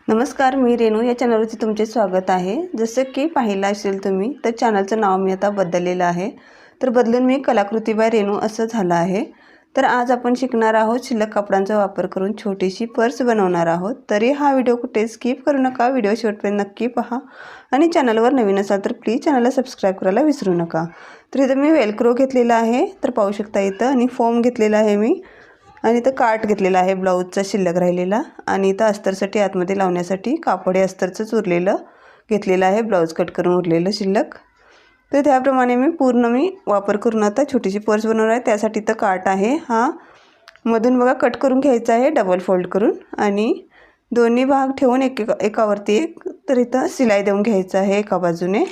नमस्कार, मी रेणू या चॅनलवरती तुमचे स्वागत आहे। जसं की पाहिलं असेल तुम्ही तर चॅनलचं नाव मी आता बदललेलं आहे, तर बदलून मी कलाकृती बाय रेणू असं झालं आहे। तर आज आपण शिकणार आहोत शिल्लक कपड्यांचा वापर करून छोटीशी पर्स बनवणार आहोत। तरी हा व्हिडिओ कुठे स्किप करू नका, व्हिडिओ शेवटपर्यंत नक्की पहा आणि चॅनलवर नवीन असाल तर प्लीज चॅनलला सबस्क्राईब करायला विसरू नका। तर इथं मी वेलक्रो घेतलेला आहे, तर पाहू शकता इथं, आणि फोम घेतलेला आहे मी, आणि इथं काट घेतलेला आहे ब्लाऊजचा शिल्लक राहिलेला, आणि इथं अस्तरसाठी आतमध्ये लावण्यासाठी कापड अस्तरचंच उरलेलं घेतलेलं आहे, ब्लाऊज कट करून उरलेलं शिल्लक। तर त्याप्रमाणे मी वापर करून आता छोटीशी पर्स बनवणार आहे। त्यासाठी इथं काट आहे, हा मधून बघा कट करून घ्यायचा आहे डबल फोल्ड करून, आणि दोन्ही भाग ठेवून एकावरती एक, तर इथं शिलाई देऊन घ्यायचं आहे एका बाजूने।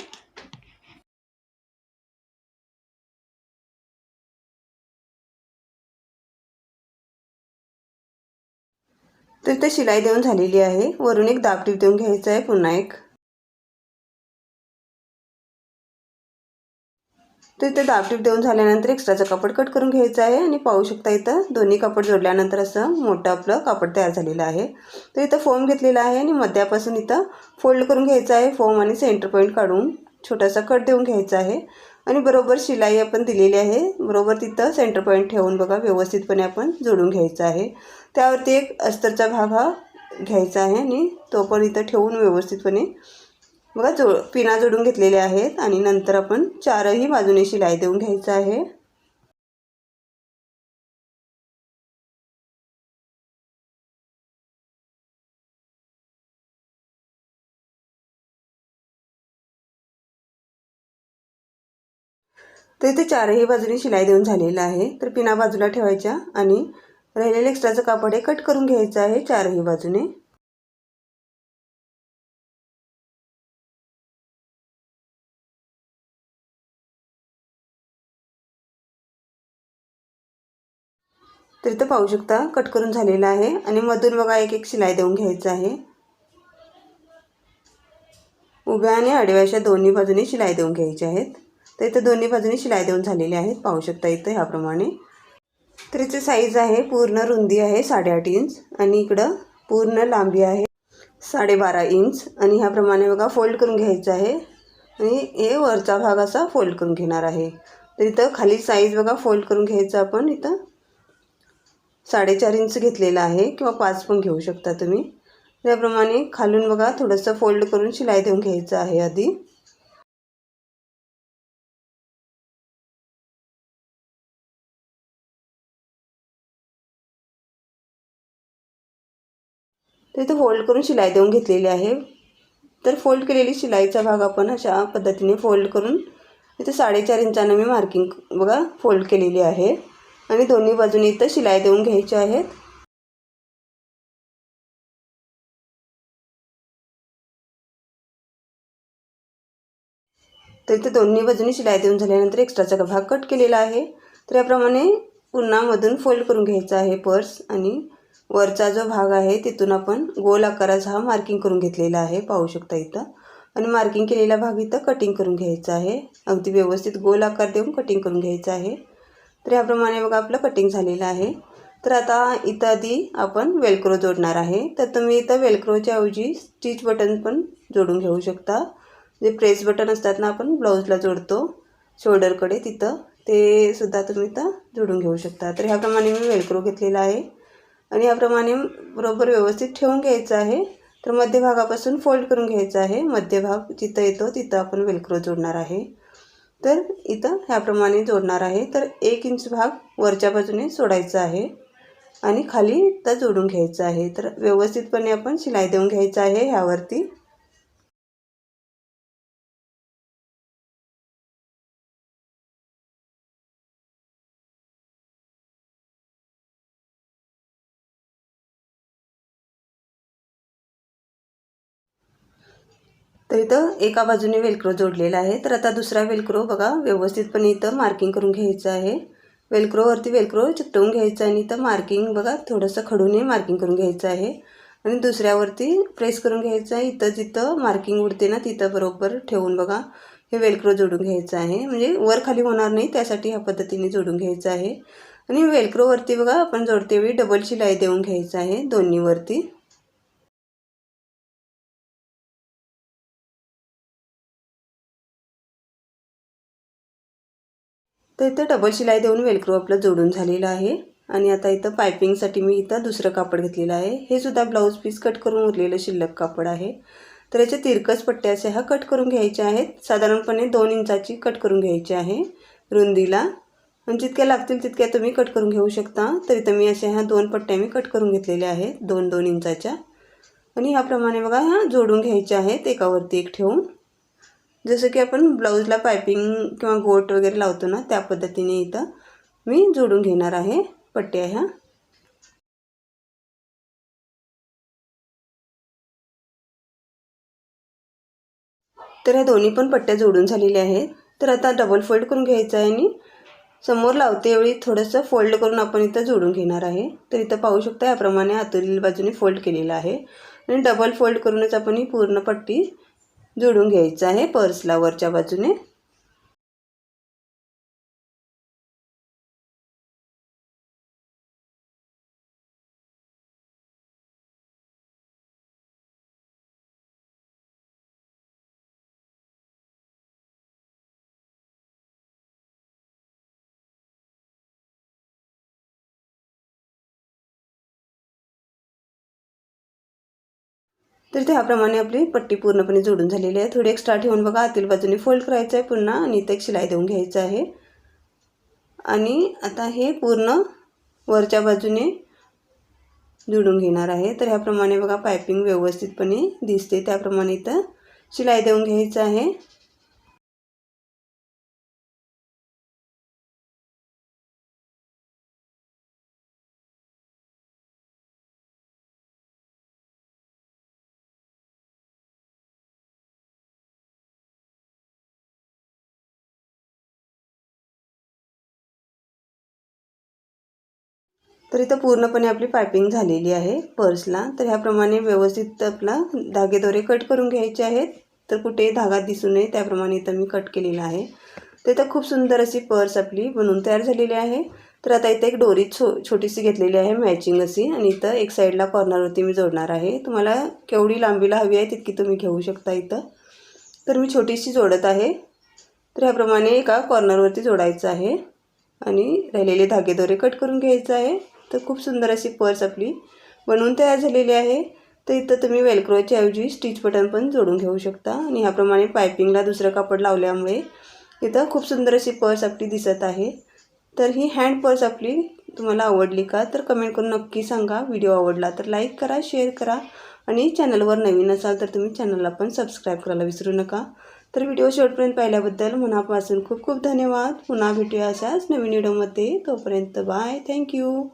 तर इथं शिलाई देऊन झालेली आहे, वरून एक दाब टीप देऊन घ्यायचं आहे पुन्हा एक। तर इथं दाब टीप देऊन झाल्यानंतर एक्स्ट्राचं कापड कट करून घ्यायचं आहे, आणि पाहू शकता इथं दोन्ही कापड जोडल्यानंतर असं मोठं आपलं कापड तयार झालेलं आहे। तर इथं फोम घेतलेला आहे आणि मध्यापासून इथं फोल्ड करून घ्यायचं आहे फोम, आणि सेंटर पॉईंट काढून छोटासा कट देऊन घ्यायचा आहे, आणि बरोबर शिलाई आपण दिलेली आहे बरोबर तिथं सेंटर पॉईंट ठेवून बघा व्यवस्थितपणे आपण जोडून घ्यायचं आहे। त्यावरती एक अस्तरचा भाग हा घ्यायचा आहे, आणि तो पण इथं ठेवून व्यवस्थितपणे बघा पिना जोडून घेतलेले आहेत, आणि नंतर आपण चारही बाजूने शिलाई देऊन घ्यायचं आहे। तर इथे चारही बाजूने शिलाई देऊन झालेलं आहे, तर पिना बाजूला ठेवायच्या, आणि राहिलेलं एक्स्ट्राचं कापड हे कट करून घ्यायचं आहे चारही बाजूने। तर इथं पाहू शकता कट करून झालेलं आहे, आणि मधून बघा एक एक शिलाई देऊन घ्यायचं आहे। उभ्या आणि आडव्या अशा दोन्ही बाजूने शिलाई देऊन घ्यायचे आहेत। तर इथं दोन्ही बाजूने शिलाई देऊन झालेले आहेत, पाहू शकता इथं ह्याप्रमाणे। तर इथे साईज आहे, पूर्ण रुंदी आहे 8.5 इंच, आणि इकडं पूर्ण लांबी आहे 12.5 इंच, आणि ह्याप्रमाणे बघा फोल्ड करून घ्यायचं आहे, आणि हे वरचा भाग असा फोल्ड करून घेणार आहे। तर इथं खाली साईज बघा फोल्ड करून घ्यायचं आपण, इथं 4.5 इंच घेतलेला आहे, किंवा 5 पण घेऊ शकता तुम्ही। त्याप्रमाणे खालून बघा थोडंसं फोल्ड करून शिलाई देऊन घ्यायचं आहे आधी। तर इथं फोल्ड करून शिलाई देऊन घेतलेली आहे। तर फोल्ड केलेली शिलाईचा भाग आपण अशा पद्धतीने फोल्ड करून इथं 4.5 इंचानं मी मार्किंग बघा फोल्ड केलेली आहे, आणि दोन्ही बाजूनी इथं शिलाई देऊन घ्यायची आहेत। तर इथे दोन्ही बाजूनी शिलाई देऊन झाल्यानंतर एक्स्ट्राचा भाग कट केलेला आहे। तर याप्रमाणे पुन्हा मधून फोल्ड करून घ्यायचा आहे पर्स, आणि वरचा जो भाग आहे तिथून आपण गोल आकाराचा हा मार्किंग करून घेतलेला आहे, पाहू शकता इथं। आणि मार्किंग केलेला भाग इथं कटिंग करून घ्यायचा आहे, अगदी व्यवस्थित गोल आकार देऊन कटिंग करून घ्यायचं आहे। तर याप्रमाणे बघा आपलं कटिंग झालेलं आहे। तर आता इथं आधी आपण वेलक्रो जोडणार आहे, तर तुम्ही इथं वेलक्रोच्या ऐवजी स्टिच बटन पण जोडून घेऊ शकता। जे प्रेस बटन असतात ना आपण ब्लाऊजला जोडतो शोल्डरकडे, तिथं ते सुद्धा तुम्ही इथं जोडून घेऊ शकता। तर ह्याप्रमाणे मी वेलक्रो घेतलेला आहे, आणि ह्याप्रमाणे बरोबर व्यवस्थित ठेवून घ्यायचं आहे। तर मध्यभागापासून फोल्ड करून घ्यायचं आहे, मध्यभाग जिथं येतो तिथं आपण वेलक्रो जोडणार आहे। तर इथं ह्याप्रमाणे जोडणार आहे, तर 1 इंच भाग वरच्या बाजूने सोडायचा आहे, आणि खाली इथं जोडून घ्यायचं आहे। तर व्यवस्थितपणे आपण शिलाई देऊन घ्यायचं आहे ह्यावरती। तर इथं एका बाजूने वेलक्रो जोडलेला आहे, तर आता दुसरा वेलक्रो बघा व्यवस्थितपणे इथं मार्किंग करून घ्यायचं आहे। वेलक्रोवरती वेलक्रो चिकटवून घ्यायचं, आणि इथं मार्किंग बघा थोडंसं खडूने मार्किंग करून घ्यायचं आहे, आणि दुसऱ्यावरती प्रेस करून घ्यायचं आहे। इथं जिथं मार्किंग उडते ना तिथं बरोबर ठेवून बघा हे वेलक्रो जोडून घ्यायचं आहे, म्हणजे वर खाली होणार नाही त्यासाठी ह्या पद्धतीने जोडून घ्यायचं आहे। आणि वेलक्रोवरती बघा आपण जोडतेवेळी डबल शिलाई देऊन घ्यायचं आहे दोन्हीवरती। तर इथं डबल शिलाई देऊन वेलक्रो आपलं जोडून झालेलं आहे आणि आता इथं पायपिंगसाठी मी इथं दुसरं कापड घेतलेलं आहे। हे सुद्धा ब्लाऊज पीस कट करून उरलेलं शिल्लक कापड आहे। तर याचे तिरकस पट्ट्या असे हा कट करून घ्यायचे आहेत। साधारणपणे 2 इंचाची कट करून घ्यायची आहे रुंदीला, आणि जितक्या लागतील तितक्या तुम्ही कट करून घेऊ शकता। तर इथं मी असे ह्या 2 पट्ट्या मी कट करून घेतलेल्या आहेत 2-2 इंचाच्या, आणि ह्याप्रमाणे बघा ह्या जोडून घ्यायच्या आहेत एकावरती एक ठेवून, जसं की आपण ब्लाऊजला पायपिंग किंवा गोट वगैरे लावतो ना त्या पद्धतीने इथं मी जोडून घेणार आहे पट्ट्या ह्या। तर ह्या दोन्ही पण पट्ट्या जोडून झालेल्या आहेत। तर आता डबल फोल्ड करून घ्यायचं आहे आणि समोर लावते वेळी थोडंसं फोल्ड करून आपण इथं जोडून घेणार आहे। तर इथं पाहू शकता याप्रमाणे आतुरील बाजूने फोल्ड केलेलं आहे आणि डबल फोल्ड करूनच आपण ही पूर्ण पट्टी जोडून घ्यायचं आहे पर्सला वरच्या बाजूने। तर त्याप्रमाणे आपली पट्टी पूर्णपणे जोडून झालेली आहे। थोडी एक्स्ट्रा ठेवून बघा आतील बाजूने फोल्ड करायचं आहे पुन्हा आणि इथे एक शिलाई देऊन घ्यायचं आहे आणि आता हे पूर्ण वरच्या बाजूने जोडून घेणार आहे। तर ह्याप्रमाणे बघा पायपिंग व्यवस्थितपणे दिसते त्याप्रमाणे इथं शिलाई देऊन घ्यायचं आहे। तर इथं पूर्णपणे आपली पायपिंग झालेली आहे पर्सला। तर ह्याप्रमाणे व्यवस्थित आपला धागेदोरे कट करून घ्यायचे आहेत, तर कुठे धागा दिसू नये त्याप्रमाणे इथं मी कट केलेला आहे। तर इथं खूप सुंदर अशी पर्स आपली बनवून तयार झालेली आहे। तर आता इथं एक दोरी छोटीशी घेतलेली आहे मॅचिंग अशी, आणि इथं एक साईडला कॉर्नरवरती मी जोडणार आहे। तुम्हाला केवढी लांबीला हवी आहे तितकी तुम्ही घेऊ शकता इथं। तर मी छोटीशी जोडत आहे। तर ह्याप्रमाणे एका कॉर्नरवरती जोडायचं आहे आणि राहिलेले धागेदोरे कट करून घ्यायचं आहे। तर खूप सुंदर अशी पर्स आपली बनवून तयार झालेली आहे। तर इथं तुम्ही वेलक्रोच्या ऐवजी स्टिच बटन पण जोडून घेऊ शकता, आणि ह्याप्रमाणे पायपिंगला दुसरं कापड लावल्यामुळे इथं खूप सुंदर अशी पर्स आपली दिसत आहे। तर ही हँड पर्स आपली तुम्हाला आवडली का तर कमेंट करून नक्की सांगा। व्हिडिओ आवडला तर लाईक करा, शेअर करा, आणि चॅनलवर नवीन असाल तर तुम्ही चॅनलला पण सबस्क्राईब करायला विसरू नका। तर व्हिडिओ शेवटपर्यंत पाहिल्याबद्दल मनापासून खूप खूप धन्यवाद। पुन्हा भेटूया अशाच नवीन व्हिडिओमध्ये, तोपर्यंत बाय, थँक्यू।